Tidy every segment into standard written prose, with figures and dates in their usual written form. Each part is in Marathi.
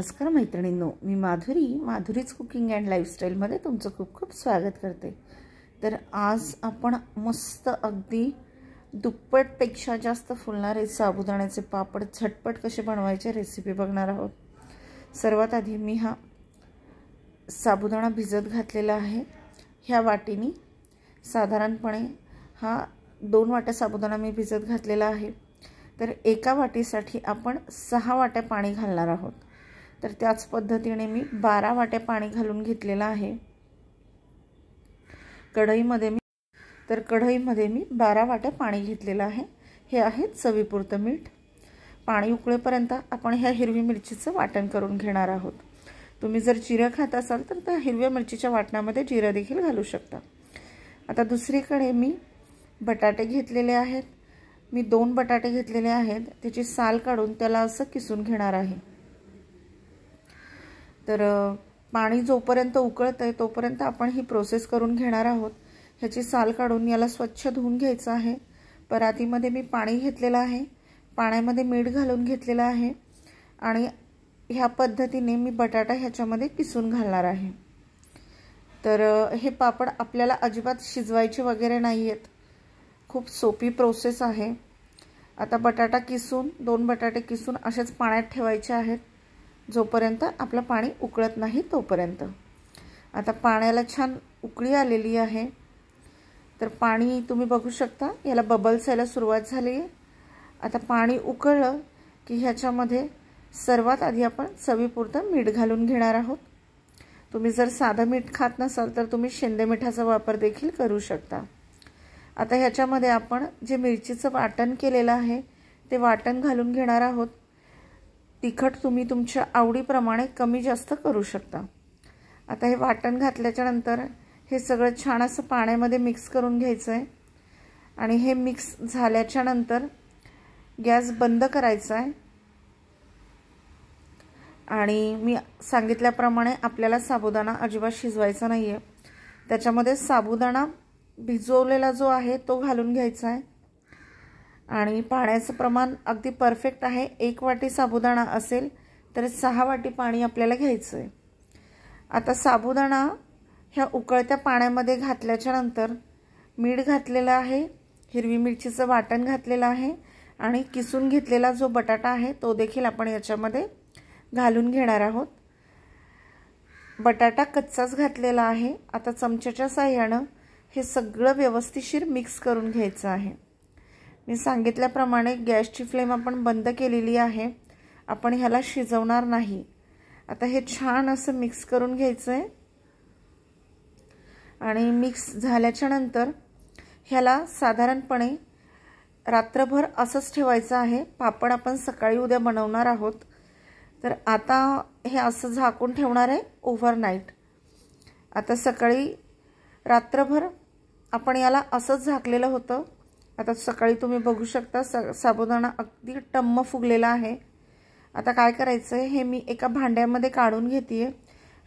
नमस्कार मैत्रिणींनो, मी माधुरीज कुकिंग अँड लाईफस्टाईलमध्ये तुमचं खूप खूप स्वागत करते। तर आज आपण मस्त अगदी दुप्पटपेक्षा जास्त फुलणारे साबुदाण्याचे पापड झटपट कसे बनवायचे रेसिपी बघणार आहोत। सर्वात आधी मी हा साबुदाणा भिजत घातलेला आहे। ह्या वाटीनी साधारणपणे हा 2 वाट्या साबुदाणा मी भिजत घातलेला आहे। तर एका वाटीसाठी आपण 6 वाट्या पाणी घालणार आहोत। तर त्याच पद्धतीने मी 12 वाट्या पाणी घालून घेतलेला आहे। कढईमध्ये मी 12 वाट्या पाणी घेतलेलं आहे। हे आहे चवीपुरतं मीठ। पाणी उकळेपर्यंत आपण ह्या हिरवी मिरचीचं वाटण करून घेणार आहोत। तुम्ही जर जिरं खात असाल तर त्या हिरव्या मिरचीच्या वाटणामध्ये जिरं देखील घालू शकता। आता दुसरीकडे मी बटाटे घेतलेले आहेत। मी 2 बटाटे घेतलेले आहेत। त्याची साल काढून त्याला असं किसून घेणार आहे। तर पाणी जोपर्यंत उकळतंय तोपर्यंत आपण ही प्रोसेस करून घेणार आहोत। ह्याची साल काढून याला स्वच्छ धुवून घ्यायचं आहे। परातीमध्ये मी पाणी घेतलेलं आहे। पाण्यामध्ये मीठ घालून घेतलेलं आहे आणि ह्या पद्धतीने मी बटाटा ह्याच्यामध्ये किसून घालणार आहे। तर हे पापड आपल्याला अजिबात शिजवायचे वगैरे नाहीयेत। खूप सोपी प्रोसेस आहे। आता बटाटा किसून 2 बटाटे किसून असेच पाण्यात ठेवायचे आहेत जोपर्यंत आपलं पाणी उकळत नाही तोपर्यंत। आता पाण्याला छान उकळी आलेली आहे। तर पाणी तुम्ही बघू शकता, याला बबल्स यायला सुरुवात झाली आहे। आता पाणी उकळलं की ह्याच्यामध्ये सर्वात आधी आपण चवीपुरतं मीठ घालून घेणार आहोत। तुम्ही जर साधं मीठ खात नसाल तर तुम्ही शेंदे मिठाचा वापर देखील करू शकता। आता ह्याच्यामध्ये आपण जे मिरचीचं वाटण केलेलं आहे ते वाटण घालून घेणार आहोत। तिखट तुम्ही तुमच्या आवडीप्रमाणे कमी जास्त करू शकता। आता हे वाटण घातल्याच्या नंतर हे सगळं छान असं पाण्यामध्ये मिक्स करून घ्यायचं आहे आणि हे मिक्स झाल्याच्या नंतर गॅस बंद करायचा आहे। आणि मी सांगितल्याप्रमाणे आपल्याला साबुदाणा अजिबात शिजवायचा नाहीये। त्याच्यामध्ये साबुदाणा भिजवलेला जो आहे तो घालून घ्यायचा आहे आणि पाण्याचं प्रमाण अगदी परफेक्ट आहे। 1 वाटी साबुदाणा असेल तर 6 वाटी पाणी आपल्याला घ्यायचं आहे। आता साबुदाणा ह्या उकळत्या पाण्यामध्ये घातल्याच्या नंतर मीठ घातलेलं आहे, हिरवी मिरचीचं वाटण घातलेलं आहे आणि किसून घेतलेला जो बटाटा आहे तो देखील आपण याच्यामध्ये घालून घेणार आहोत। बटाटा कच्चाच घातलेला आहे। आता चमच्याच्या साहाय्याने हे सगळं व्यवस्थितशीर मिक्स करून घ्यायचं आहे। मी सांगितल्याप्रमाणे गॅसची फ्लेम आपण बंद केलेली आहे। आपण ह्याला शिजवणार नाही। आता हे छान असं मिक्स करून घ्यायचं आहे आणि मिक्स झाल्याच्या नंतर ह्याला साधारणपणे रात्रभर असंच ठेवायचं आहे। पापड आपण सकाळी उद्या बनवणार आहोत। तर आता हे असं झाकून ठेवणार आहे ओव्हरनाईट। आता सकाळी रात्रभर आपण याला असंच झाकलेलं होतं। आता सकाळी तुम्ही बघू शकता साबुदाणा अगदी टम्म फुगलेला आहे। आता काय करायचं आहे, हे मी एका भांड्यामध्ये काढून घेतेय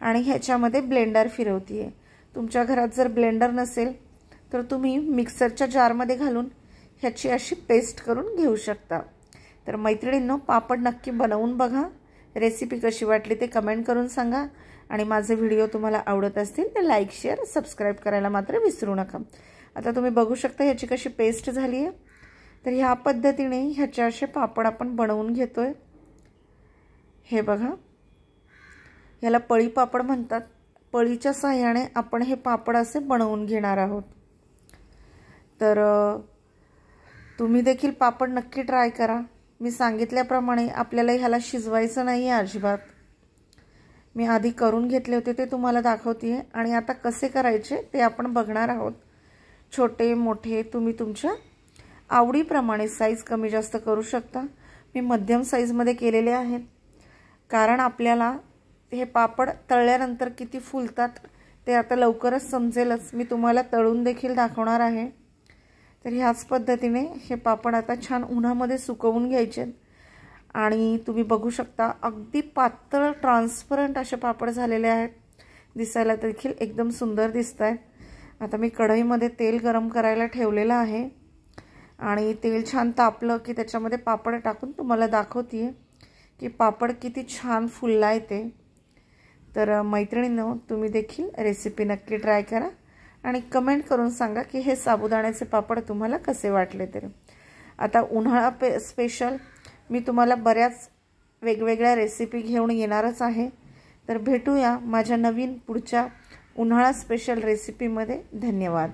आणि ह्याच्यामध्ये ब्लेंडर फिरवतेय। तुमच्या घरात जर ब्लेंडर नसेल तर तुम्ही मिक्सरच्या जारमध्ये घालून ह्याची अशी पेस्ट करून घेऊ शकता। तर मैत्रिणींनो, पापड नक्की बनवून बघा। रेसिपी कशी वाटली ते कमेंट करून सांगा आणि माझे व्हिडिओ तुम्हाला आवडत असतील तर लाईक, शेअर, सबस्क्राईब करायला मात्र विसरू नका। आता तुम्ही बघू शकता ह्याची कशी पेस्ट झाली आहे। तर ह्या पद्धतीने ह्याचे असे पापड आपण बनवून घेतोय। हे बघा, ह्याला पळी पापड म्हणतात। पळीच्या साहाय्याने आपण हे पापड असे बनवून घेणार आहोत। तर तुम्ही देखील पापड नक्की ट्राय करा। मी सांगितल्याप्रमाणे आपल्याला ह्याला शिजवायचं नाही आहे अजिबात। मी आधी करून घेतले होते ते तुम्हाला दाखवते आणि आता कसे करायचे ते आपण बघणार आहोत। छोटे मोठे तुम्ही तुमच्या आवडीप्रमाणे साईज कमी जास्त करू शकता। मी मध्यम साईजमध्ये केलेले आहेत कारण आपल्याला हे पापड तळल्यानंतर किती फुलतात ते आता लवकरच समजेलच। मी तुम्हाला तळून देखील दाखवणार आहे। तर ह्याच पद्धतीने हे पापड आता छान उन्हामध्ये सुकवून घ्यायचे आणि तुम्ही बघू शकता अगदी पातळ ट्रान्सपरंट असे पापड झालेले आहेत। दिसायला देखील एकदम सुंदर दिसतात। आता मी कढईमध्ये तेल गरम करायला ठेवलेलं आहे आणि तेल छान तापलं की त्याच्यामध्ये पापड टाकून तुम्हाला दाखवतेय की पापड किती छान फुलला आहे ते। तर मैत्रिणींनो, तुम्ही देखील रेसिपी नक्की ट्राय करा आणि कमेंट करून सांगा की हे साबुदाण्याचे पापड तुम्हाला कसे वाटले। तर आता उन्हाळा स्पेशल मी तुम्हाला बऱ्याच वेगवेगळ्या रेसिपी घेऊन येणारच आहे। तर भेटूया माझ्या नवीन पुढच्या उन्हाळा स्पेशल रेसिपीमध्ये। धन्यवाद।